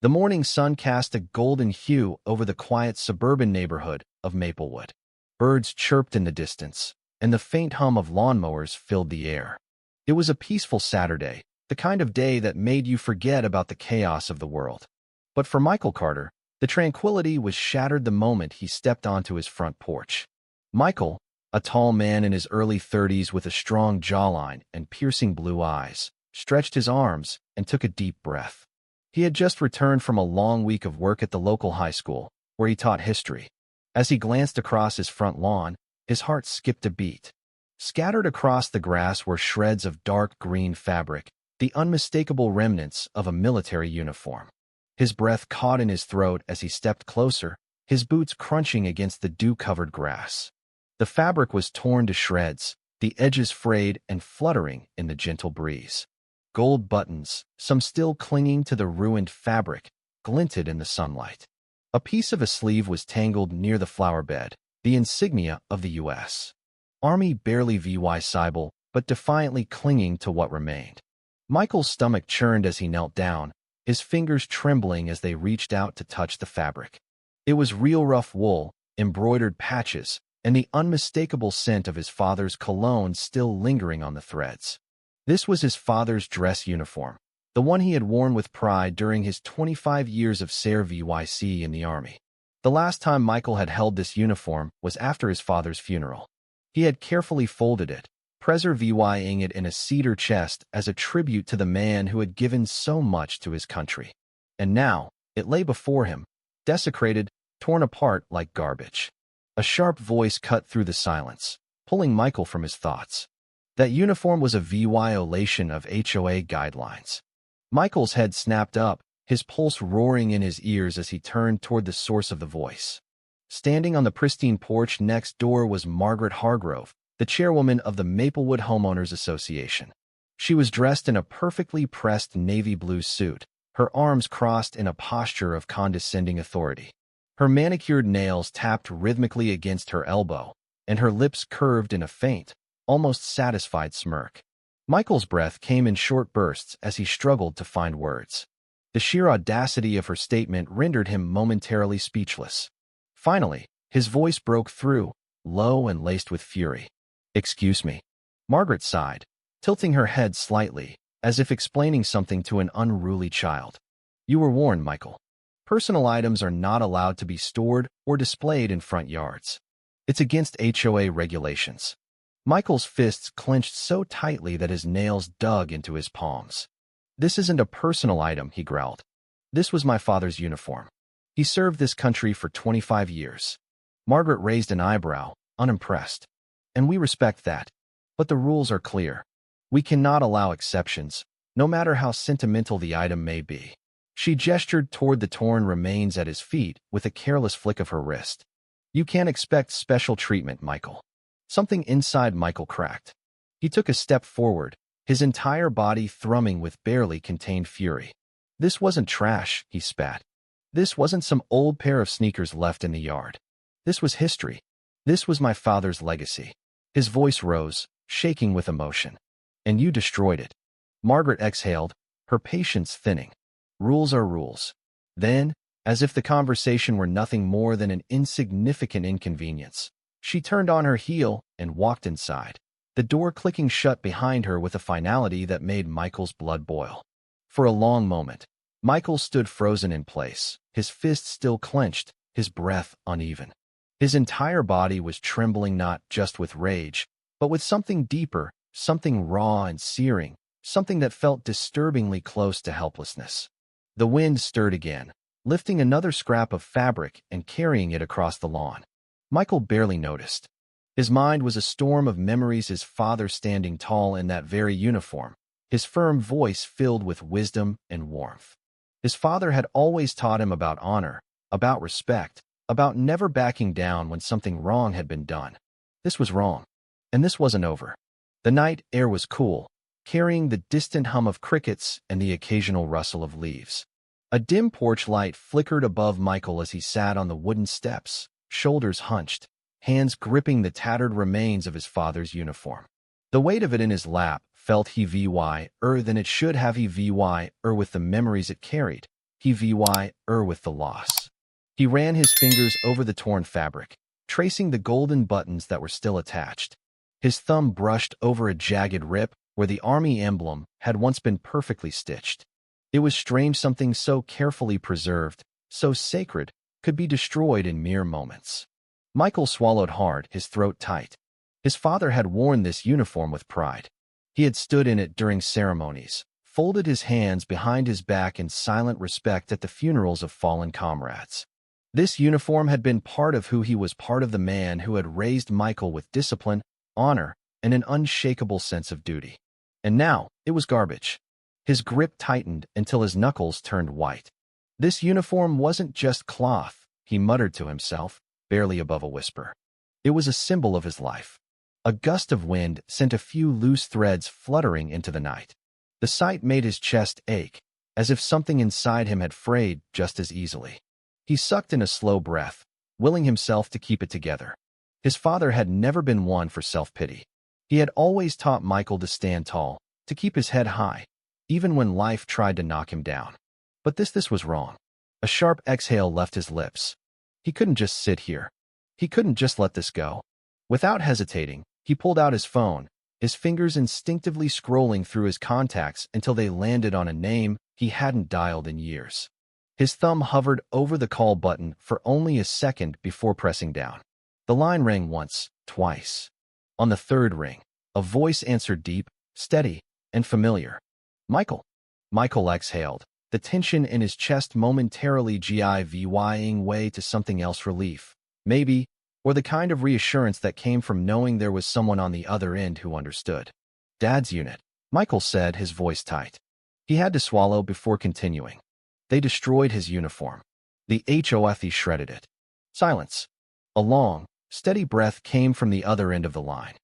The morning sun cast a golden hue over the quiet suburban neighborhood of Maplewood. Birds chirped in the distance, and the faint hum of lawnmowers filled the air. It was a peaceful Saturday, the kind of day that made you forget about the chaos of the world. But for Michael Carter, the tranquility was shattered the moment he stepped onto his front porch. Michael, a tall man in his early 30s with a strong jawline and piercing blue eyes, stretched his arms and took a deep breath. He had just returned from a long week of work at the local high school, where he taught history. As he glanced across his front lawn, his heart skipped a beat. Scattered across the grass were shreds of dark green fabric, the unmistakable remnants of a military uniform. His breath caught in his throat as he stepped closer, his boots crunching against the dew-covered grass. The fabric was torn to shreds, the edges frayed and fluttering in the gentle breeze. Gold buttons, some still clinging to the ruined fabric, glinted in the sunlight. A piece of a sleeve was tangled near the flower bed, the insignia of the U.S. Army, barely visible, but defiantly clinging to what remained. Michael's stomach churned as he knelt down, his fingers trembling as they reached out to touch the fabric. It was real rough wool, embroidered patches, and the unmistakable scent of his father's cologne still lingering on the threads. This was his father's dress uniform, the one he had worn with pride during his 25 years of service in the Army. The last time Michael had held this uniform was after his father's funeral. He had carefully folded it, preserving it in a cedar chest as a tribute to the man who had given so much to his country. And now, it lay before him, desecrated, torn apart like garbage. A sharp voice cut through the silence, pulling Michael from his thoughts. That uniform was a violation of HOA guidelines. Michael's head snapped up, his pulse roaring in his ears as he turned toward the source of the voice. Standing on the pristine porch next door was Margaret Hargrove, the chairwoman of the Maplewood Homeowners Association. She was dressed in a perfectly pressed navy blue suit, her arms crossed in a posture of condescending authority. Her manicured nails tapped rhythmically against her elbow, and her lips curved in a faint, almost satisfied smirk. Michael's breath came in short bursts as he struggled to find words. The sheer audacity of her statement rendered him momentarily speechless. Finally, his voice broke through, low and laced with fury. "Excuse me." Margaret sighed, tilting her head slightly, as if explaining something to an unruly child. "You were warned, Michael. Personal items are not allowed to be stored or displayed in front yards. It's against HOA regulations." Michael's fists clenched so tightly that his nails dug into his palms. "This isn't a personal item," he growled. "This was my father's uniform. He served this country for 25 years. Margaret raised an eyebrow, unimpressed. "And we respect that. But the rules are clear. We cannot allow exceptions, no matter how sentimental the item may be." She gestured toward the torn remains at his feet with a careless flick of her wrist. "You can't expect special treatment, Michael." Something inside Michael cracked. He took a step forward, his entire body thrumming with barely contained fury. "This wasn't trash," he spat. "This wasn't some old pair of sneakers left in the yard. This was history. This was my father's legacy." His voice rose, shaking with emotion. "And you destroyed it." Margaret exhaled, her patience thinning. "Rules are rules." Then, as if the conversation were nothing more than an insignificant inconvenience, she turned on her heel and walked inside, the door clicking shut behind her with a finality that made Michael's blood boil. For a long moment, Michael stood frozen in place, his fists still clenched, his breath uneven. His entire body was trembling not just with rage, but with something deeper, something raw and searing, something that felt disturbingly close to helplessness. The wind stirred again, lifting another scrap of fabric and carrying it across the lawn. Michael barely noticed. His mind was a storm of memories, his father standing tall in that very uniform, his firm voice filled with wisdom and warmth. His father had always taught him about honor, about respect, about never backing down when something wrong had been done. This was wrong, and this wasn't over. The night air was cool, carrying the distant hum of crickets and the occasional rustle of leaves. A dim porch light flickered above Michael as he sat on the wooden steps, shoulders hunched, hands gripping the tattered remains of his father's uniform. The weight of it in his lap felt heavier than it should have heavier with the memories it carried, he with the loss. He ran his fingers over the torn fabric, tracing the golden buttons that were still attached. His thumb brushed over a jagged rip where the army emblem had once been perfectly stitched. It was strange something so carefully preserved, so sacred, could be destroyed in mere moments. Michael swallowed hard, his throat tight. His father had worn this uniform with pride. He had stood in it during ceremonies, folded his hands behind his back in silent respect at the funerals of fallen comrades. This uniform had been part of who he was, part of the man who had raised Michael with discipline, honor, and an unshakable sense of duty. And now, it was garbage. His grip tightened until his knuckles turned white. This uniform wasn't just cloth, he muttered to himself, barely above a whisper. It was a symbol of his life. A gust of wind sent a few loose threads fluttering into the night. The sight made his chest ache, as if something inside him had frayed just as easily. He sucked in a slow breath, willing himself to keep it together. His father had never been one for self-pity. He had always taught Michael to stand tall, to keep his head high, even when life tried to knock him down. But this was wrong. A sharp exhale left his lips. He couldn't just sit here. He couldn't just let this go. Without hesitating, he pulled out his phone, his fingers instinctively scrolling through his contacts until they landed on a name he hadn't dialed in years. His thumb hovered over the call button for only a second before pressing down. The line rang once, twice. On the third ring, a voice answered, deep, steady, and familiar. Michael. Michael exhaled, the tension in his chest momentarily giving way to something else, relief, maybe, or the kind of reassurance that came from knowing there was someone on the other end who understood. Dad's unit, Michael said, his voice tight. He had to swallow before continuing. They destroyed his uniform. The HOA shredded it. Silence. A long, steady breath came from the other end of the line.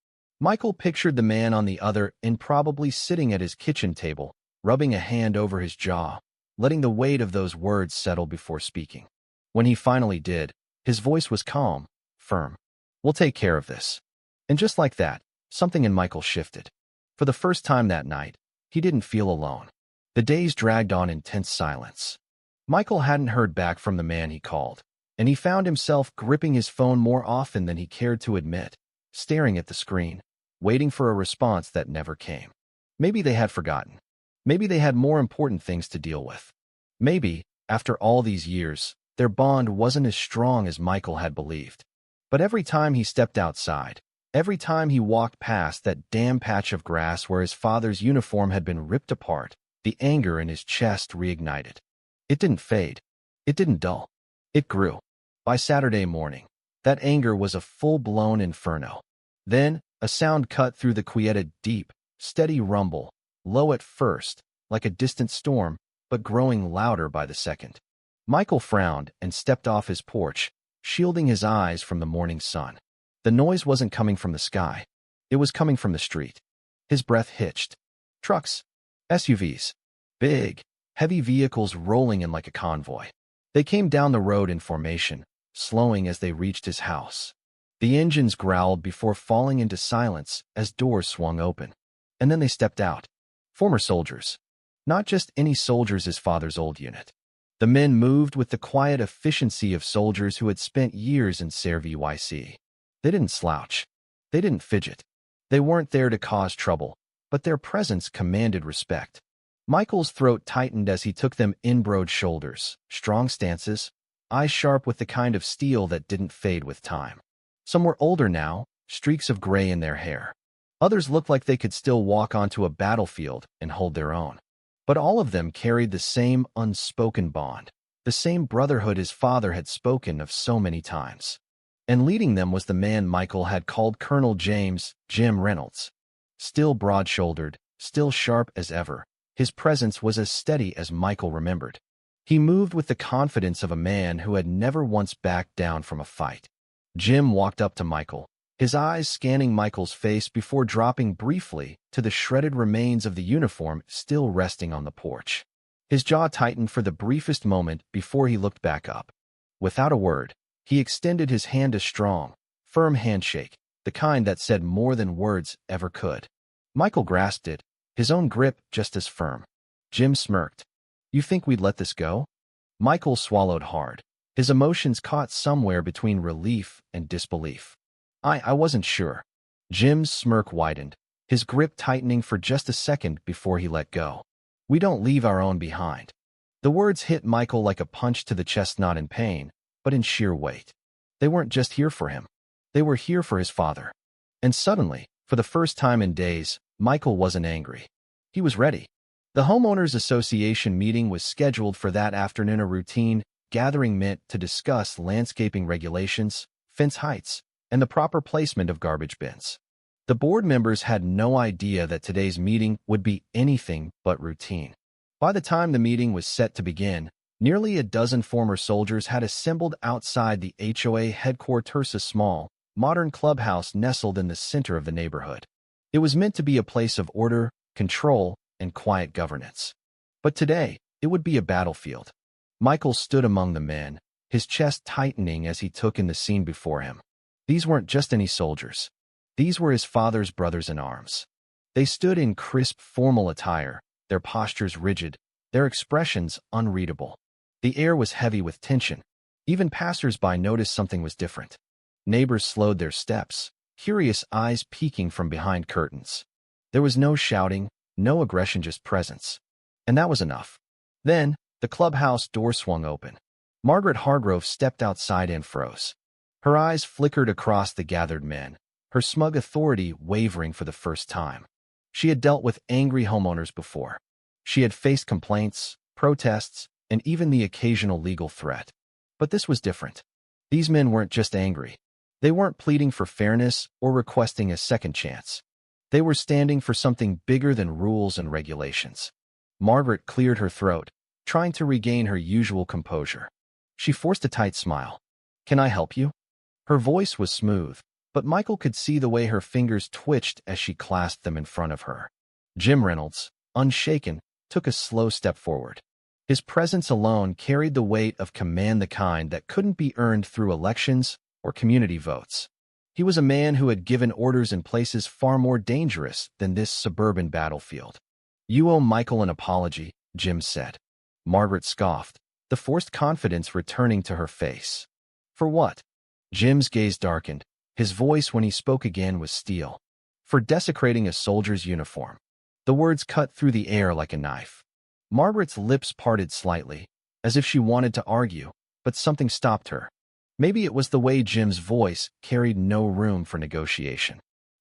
Michael pictured the man on the other end probably sitting at his kitchen table, rubbing a hand over his jaw, letting the weight of those words settle before speaking. When he finally did, his voice was calm, firm. We'll take care of this. And just like that, something in Michael shifted. For the first time that night, he didn't feel alone. The days dragged on in tense silence. Michael hadn't heard back from the man he called, and he found himself gripping his phone more often than he cared to admit, staring at the screen, waiting for a response that never came. Maybe they had forgotten. Maybe they had more important things to deal with. Maybe, after all these years, their bond wasn't as strong as Michael had believed. But every time he stepped outside, every time he walked past that damn patch of grass where his father's uniform had been ripped apart, the anger in his chest reignited. It didn't fade. It didn't dull. It grew. By Saturday morning, that anger was a full-blown inferno. Then, a sound cut through the quieted, deep, steady rumble, low at first, like a distant storm, but growing louder by the second. Michael frowned and stepped off his porch, shielding his eyes from the morning sun. The noise wasn't coming from the sky. It was coming from the street. His breath hitched. Trucks. SUVs. Big, heavy vehicles rolling in like a convoy. They came down the road in formation, slowing as they reached his house. The engines growled before falling into silence as doors swung open. And then they stepped out. Former soldiers. Not just any soldiers, his father's old unit. The men moved with the quiet efficiency of soldiers who had spent years in service. They didn't slouch. They didn't fidget. They weren't there to cause trouble, but their presence commanded respect. Michael's throat tightened as he took them in, broad shoulders, strong stances, eyes sharp with the kind of steel that didn't fade with time. Some were older now, streaks of gray in their hair. Others looked like they could still walk onto a battlefield and hold their own. But all of them carried the same unspoken bond, the same brotherhood his father had spoken of so many times. And leading them was the man Michael had called Colonel Jim Reynolds. Still broad-shouldered, still sharp as ever, his presence was as steady as Michael remembered. He moved with the confidence of a man who had never once backed down from a fight. Jim walked up to Michael, his eyes scanning Michael's face before dropping briefly to the shredded remains of the uniform still resting on the porch. His jaw tightened for the briefest moment before he looked back up. Without a word, he extended his hand, a strong, firm handshake, the kind that said more than words ever could. Michael grasped it, his own grip just as firm. Jim smirked. "You think we'd let this go?" Michael swallowed hard, his emotions caught somewhere between relief and disbelief. I wasn't sure. Jim's smirk widened, his grip tightening for just a second before he let go. We don't leave our own behind. The words hit Michael like a punch to the chest, not in pain, but in sheer weight. They weren't just here for him. They were here for his father. And suddenly, for the first time in days, Michael wasn't angry. He was ready. The Homeowners Association meeting was scheduled for that afternoon, a routine gathering meant to discuss landscaping regulations, fence heights, and the proper placement of garbage bins. The board members had no idea that today's meeting would be anything but routine. By the time the meeting was set to begin, nearly a dozen former soldiers had assembled outside the HOA headquarters, a small, modern clubhouse nestled in the center of the neighborhood. It was meant to be a place of order, control, and quiet governance. But today, it would be a battlefield. Michael stood among the men, his chest tightening as he took in the scene before him. These weren't just any soldiers. These were his father's brothers in arms. They stood in crisp, formal attire, their postures rigid, their expressions unreadable. The air was heavy with tension. Even passers-by noticed something was different. Neighbors slowed their steps, curious eyes peeking from behind curtains. There was no shouting, no aggression, just presence. And that was enough. Then, the clubhouse door swung open. Margaret Hargrove stepped outside and froze. Her eyes flickered across the gathered men, her smug authority wavering for the first time. She had dealt with angry homeowners before. She had faced complaints, protests, and even the occasional legal threat. But this was different. These men weren't just angry. They weren't pleading for fairness or requesting a second chance. They were standing for something bigger than rules and regulations. Margaret cleared her throat, trying to regain her usual composure. She forced a tight smile. "Can I help you?" Her voice was smooth, but Michael could see the way her fingers twitched as she clasped them in front of her. Jim Reynolds, unshaken, took a slow step forward. His presence alone carried the weight of command, the kind that couldn't be earned through elections or community votes. He was a man who had given orders in places far more dangerous than this suburban battlefield. "You owe Michael an apology," Jim said. Margaret scoffed, the forced confidence returning to her face. "For what?" Jim's gaze darkened. His voice when he spoke again was steel. "For desecrating a soldier's uniform." The words cut through the air like a knife. Margaret's lips parted slightly, as if she wanted to argue, but something stopped her. Maybe it was the way Jim's voice carried no room for negotiation.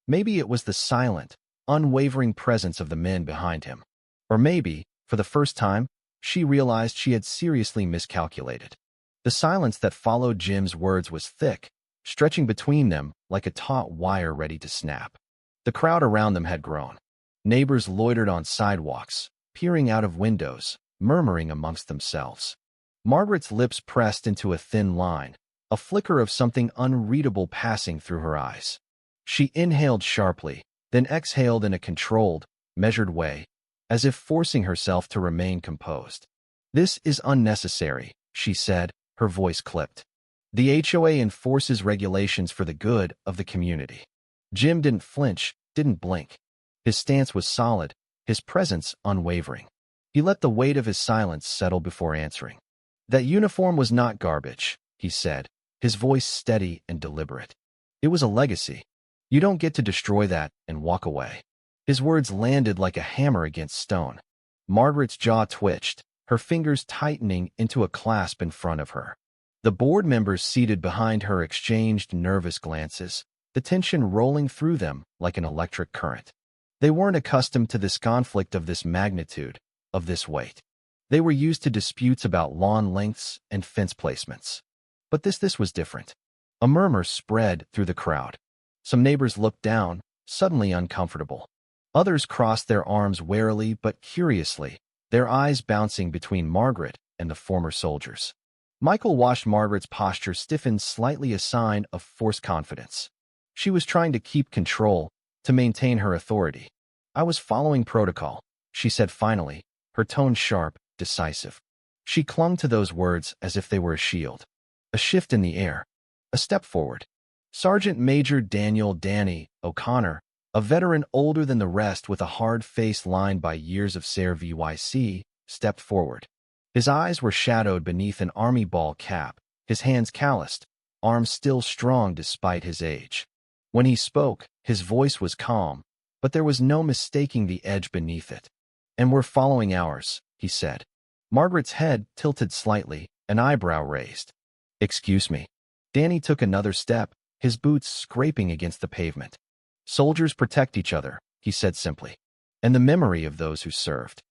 Maybe it was the silent, unwavering presence of the men behind him. Or maybe, for the first time, she realized she had seriously miscalculated. The silence that followed Jim's words was thick, stretching between them like a taut wire ready to snap. The crowd around them had grown. Neighbors loitered on sidewalks, peering out of windows, murmuring amongst themselves. Margaret's lips pressed into a thin line, a flicker of something unreadable passing through her eyes. She inhaled sharply, then exhaled in a controlled, measured way, as if forcing herself to remain composed. "This is unnecessary," she said, her voice clipped. "The HOA enforces regulations for the good of the community." Jim didn't flinch, didn't blink. His stance was solid, his presence unwavering. He let the weight of his silence settle before answering. "That uniform was not garbage," he said, his voice steady and deliberate. "It was a legacy. You don't get to destroy that and walk away." His words landed like a hammer against stone. Margaret's jaw twitched, her fingers tightening into a clasp in front of her. The board members seated behind her exchanged nervous glances, the tension rolling through them like an electric current. They weren't accustomed to this conflict of this magnitude, of this weight. They were used to disputes about lawn lengths and fence placements. But this was different. A murmur spread through the crowd. Some neighbors looked down, suddenly uncomfortable. Others crossed their arms warily but curiously, their eyes bouncing between Margaret and the former soldiers. Michael watched Margaret's posture stiffen slightly, a sign of forced confidence. She was trying to keep control, to maintain her authority. "I was following protocol," she said finally, her tone sharp, decisive. She clung to those words as if they were a shield. A shift in the air. A step forward. Sergeant Major Daniel "Danny" O'Connor, a veteran older than the rest with a hard face lined by years of service, stepped forward. His eyes were shadowed beneath an army ball cap, his hands calloused, arms still strong despite his age. When he spoke, his voice was calm, but there was no mistaking the edge beneath it. "And we're following ours," he said. Margaret's head tilted slightly, an eyebrow raised. "Excuse me." Danny took another step, his boots scraping against the pavement. "Soldiers protect each other," he said simply. "And the memory of those who served."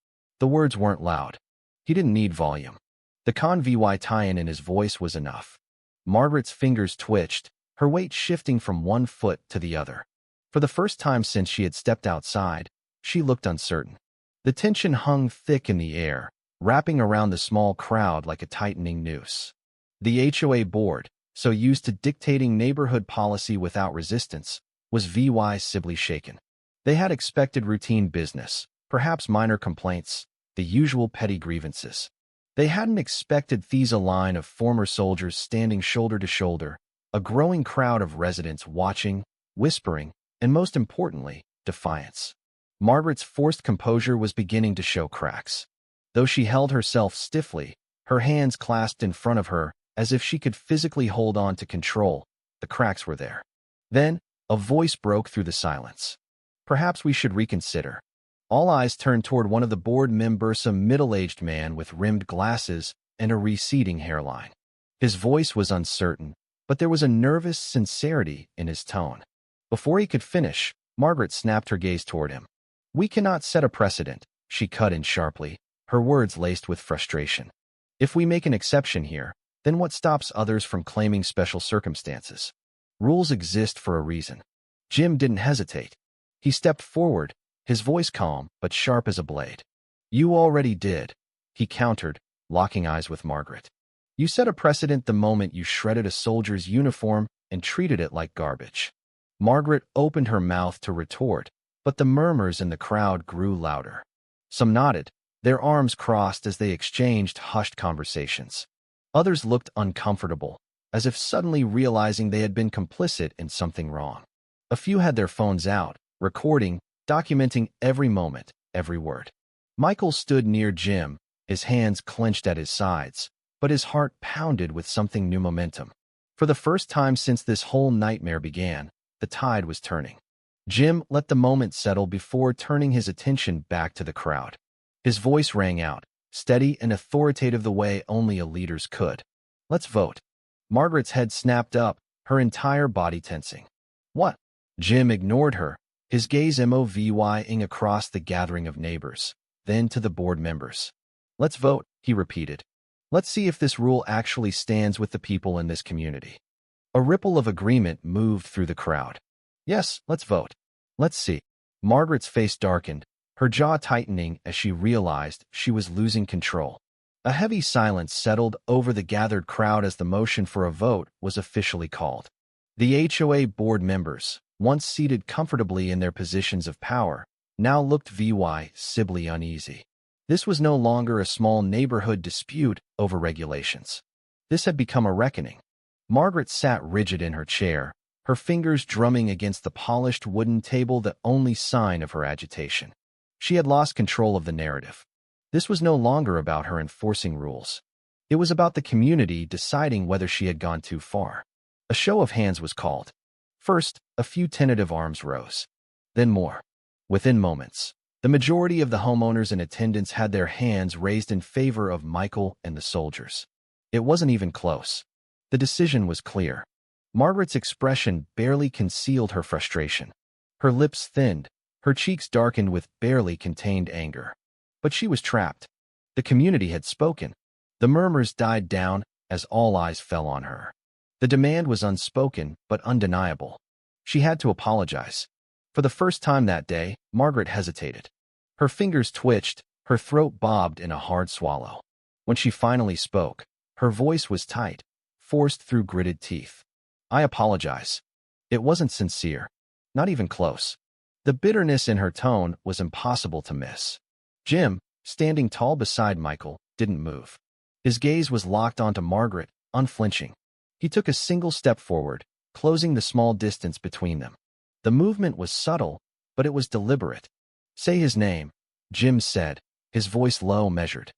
The words weren't loud. He didn't need volume. The convoy tie-in in his voice was enough. Margaret's fingers twitched, her weight shifting from one foot to the other. For the first time since she had stepped outside, she looked uncertain. The tension hung thick in the air, wrapping around the small crowd like a tightening noose. The HOA board, so used to dictating neighborhood policy without resistance, was visibly shaken. They had expected routine business, perhaps minor complaints, the usual petty grievances. They hadn't expected a line of former soldiers standing shoulder to shoulder, a growing crowd of residents watching, whispering, and most importantly, defiance. Margaret's forced composure was beginning to show cracks. Though she held herself stiffly, her hands clasped in front of her as if she could physically hold on to control, the cracks were there. Then, a voice broke through the silence. "Perhaps we should reconsider." All eyes turned toward one of the board members, a middle-aged man with rimmed glasses and a receding hairline. His voice was uncertain, but there was a nervous sincerity in his tone. Before he could finish, Margaret snapped her gaze toward him. "We cannot set a precedent," she cut in sharply, her words laced with frustration. "If we make an exception here, then what stops others from claiming special circumstances? Rules exist for a reason." Jim didn't hesitate. He stepped forward, his voice calm but sharp as a blade. "You already did," he countered, locking eyes with Margaret. "You set a precedent the moment you shredded a soldier's uniform and treated it like garbage." Margaret opened her mouth to retort, but the murmurs in the crowd grew louder. Some nodded, their arms crossed as they exchanged hushed conversations. Others looked uncomfortable, as if suddenly realizing they had been complicit in something wrong. A few had their phones out, recording, documenting every moment, every word. Michael stood near Jim, his hands clenched at his sides, but his heart pounded with something new momentum. For the first time since this whole nightmare began, the tide was turning. Jim let the moment settle before turning his attention back to the crowd. His voice rang out, steady and authoritative the way only a leader's could. "Let's vote." Margaret's head snapped up, her entire body tensing. "What?" Jim ignored her, his gaze moving across the gathering of neighbors, then to the board members. "Let's vote," he repeated. "Let's see if this rule actually stands with the people in this community." A ripple of agreement moved through the crowd. "Yes, let's vote. Let's see." Margaret's face darkened, her jaw tightening as she realized she was losing control. A heavy silence settled over the gathered crowd as the motion for a vote was officially called. The HOA board members, once seated comfortably in their positions of power, now looked visibly uneasy. This was no longer a small neighborhood dispute over regulations. This had become a reckoning. Margaret sat rigid in her chair, her fingers drumming against the polished wooden table, the only sign of her agitation. She had lost control of the narrative. This was no longer about her enforcing rules. It was about the community deciding whether she had gone too far. A show of hands was called. First, a few tentative arms rose. Then more. Within moments, the majority of the homeowners in attendance had their hands raised in favor of Michael and the soldiers. It wasn't even close. The decision was clear. Margaret's expression barely concealed her frustration. Her lips thinned, her cheeks darkened with barely contained anger. But she was trapped. The community had spoken. The murmurs died down as all eyes fell on her. The demand was unspoken but undeniable. She had to apologize. For the first time that day, Margaret hesitated. Her fingers twitched, her throat bobbed in a hard swallow. When she finally spoke, her voice was tight, forced through gritted teeth. "I apologize." It wasn't sincere, not even close. The bitterness in her tone was impossible to miss. Jim, standing tall beside Michael, didn't move. His gaze was locked onto Margaret, unflinching. He took a single step forward, closing the small distance between them. The movement was subtle, but it was deliberate. "Say his name," Jim said, his voice low, measured.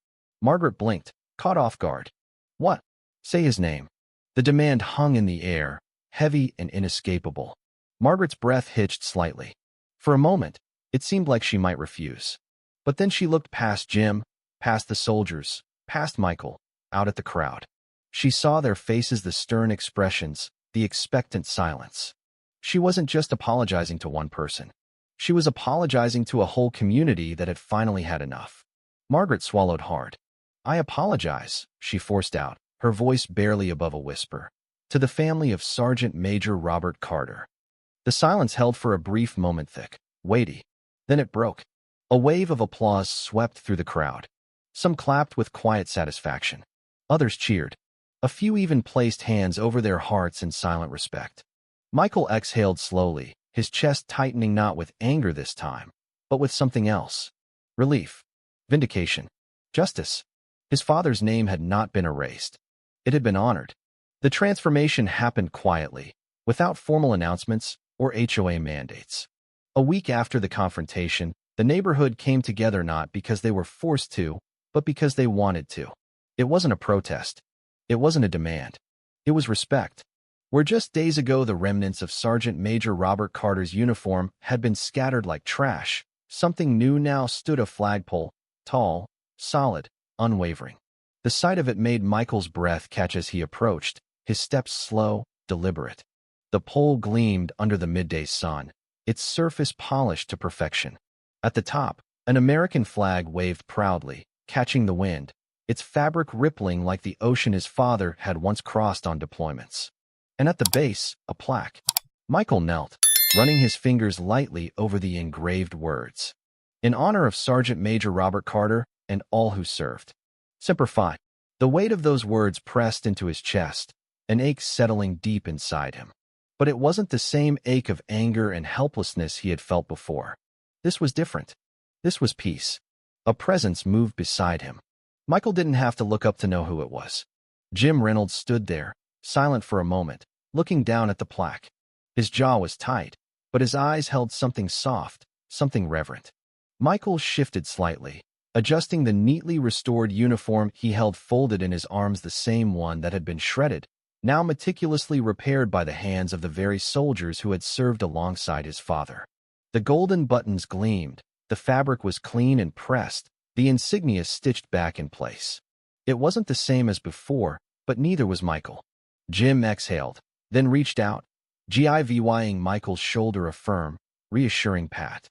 Margaret blinked, caught off guard. What? Say his name. The demand hung in the air, heavy and inescapable. Margaret's breath hitched slightly. For a moment, it seemed like she might refuse. But then she looked past Jim, past the soldiers, past Michael, out at the crowd. She saw their faces, the stern expressions, the expectant silence. She wasn't just apologizing to one person. She was apologizing to a whole community that had finally had enough. Margaret swallowed hard. I apologize, she forced out, her voice barely above a whisper. To the family of Sergeant Major Robert Carter. The silence held for a brief moment, thick, weighty. Then it broke. A wave of applause swept through the crowd. Some clapped with quiet satisfaction. Others cheered. A few even placed hands over their hearts in silent respect. Michael exhaled slowly, his chest tightening not with anger this time, but with something else. Relief. Vindication. Justice. His father's name had not been erased. It had been honored. The transformation happened quietly, without formal announcements or HOA mandates. A week after the confrontation, the neighborhood came together not because they were forced to, but because they wanted to. It wasn't a protest. It wasn't a demand. It was respect. Where just days ago the remnants of Sergeant Major Robert Carter's uniform had been scattered like trash, something new now stood, a flagpole, tall, solid, unwavering. The sight of it made Michael's breath catch as he approached, his steps slow, deliberate. The pole gleamed under the midday sun, its surface polished to perfection. At the top, an American flag waved proudly, catching the wind, its fabric rippling like the ocean his father had once crossed on deployments. And at the base, a plaque. Michael knelt, running his fingers lightly over the engraved words. In honor of Sergeant Major Robert Carter and all who served. Semper Fi. The weight of those words pressed into his chest, an ache settling deep inside him. But it wasn't the same ache of anger and helplessness he had felt before. This was different. This was peace. A presence moved beside him. Michael didn't have to look up to know who it was. Jim Reynolds stood there, silent for a moment, looking down at the plaque. His jaw was tight, but his eyes held something soft, something reverent. Michael shifted slightly, adjusting the neatly restored uniform he held folded in his arms, the same one that had been shredded, now meticulously repaired by the hands of the very soldiers who had served alongside his father. The golden buttons gleamed, the fabric was clean and pressed, the insignia stitched back in place. It wasn't the same as before, but neither was Michael. Jim exhaled, then reached out, giving Michael's shoulder a firm, reassuring pat.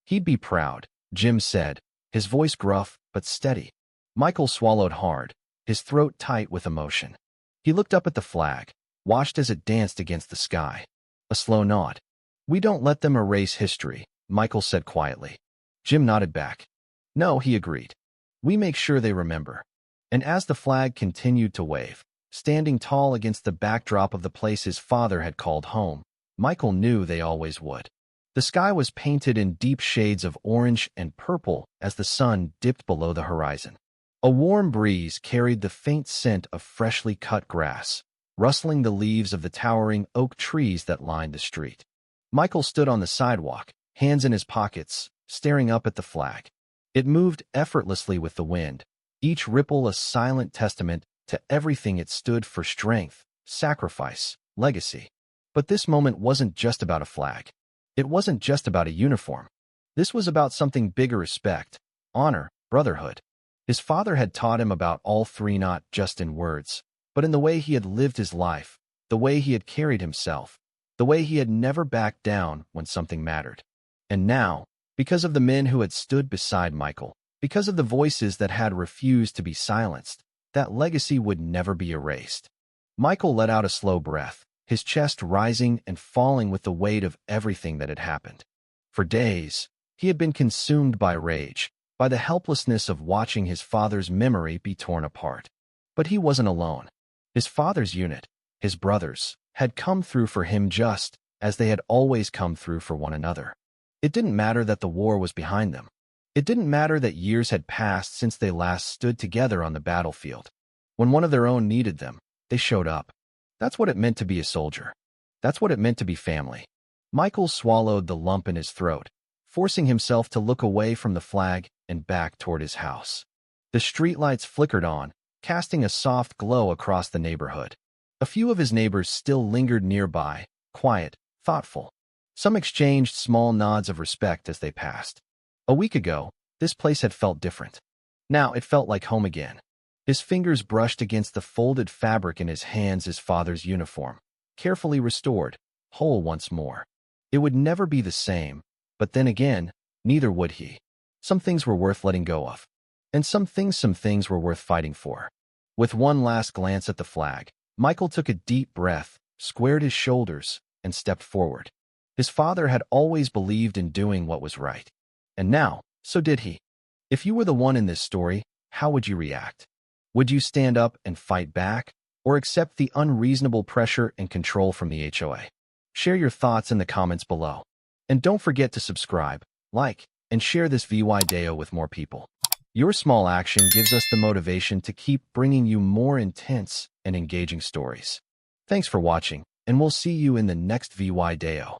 He'd be proud, Jim said, his voice gruff but steady. Michael swallowed hard, his throat tight with emotion. He looked up at the flag, watched as it danced against the sky. A slow nod. We don't let them erase history, Michael said quietly. Jim nodded back. No, he agreed. We make sure they remember. And as the flag continued to wave, standing tall against the backdrop of the place his father had called home, Michael knew they always would. The sky was painted in deep shades of orange and purple as the sun dipped below the horizon. A warm breeze carried the faint scent of freshly cut grass, rustling the leaves of the towering oak trees that lined the street. Michael stood on the sidewalk, hands in his pockets, staring up at the flag. It moved effortlessly with the wind, each ripple a silent testament to everything it stood for: strength, sacrifice, legacy. But this moment wasn't just about a flag. It wasn't just about a uniform. This was about something bigger: respect, honor, brotherhood. His father had taught him about all three, not just in words, but in the way he had lived his life, the way he had carried himself, the way he had never backed down when something mattered. And now, because of the men who had stood beside Michael, because of the voices that had refused to be silenced, that legacy would never be erased. Michael let out a slow breath, his chest rising and falling with the weight of everything that had happened. For days, he had been consumed by rage, by the helplessness of watching his father's memory be torn apart. But he wasn't alone. His father's unit, his brothers, had come through for him just as they had always come through for one another. It didn't matter that the war was behind them. It didn't matter that years had passed since they last stood together on the battlefield. When one of their own needed them, they showed up. That's what it meant to be a soldier. That's what it meant to be family. Michael swallowed the lump in his throat, forcing himself to look away from the flag and back toward his house. The streetlights flickered on, casting a soft glow across the neighborhood. A few of his neighbors still lingered nearby, quiet, thoughtful. Some exchanged small nods of respect as they passed. A week ago, this place had felt different. Now it felt like home again. His fingers brushed against the folded fabric in his hands, his father's uniform, carefully restored, whole once more. It would never be the same, but then again, neither would he. Some things were worth letting go of. And some things were worth fighting for. With one last glance at the flag, Michael took a deep breath, squared his shoulders, and stepped forward. His father had always believed in doing what was right. And now, so did he. If you were the one in this story, how would you react? Would you stand up and fight back, or accept the unreasonable pressure and control from the HOA? Share your thoughts in the comments below. And don't forget to subscribe, like, and share this video with more people. Your small action gives us the motivation to keep bringing you more intense and engaging stories. Thanks for watching, and we'll see you in the next video.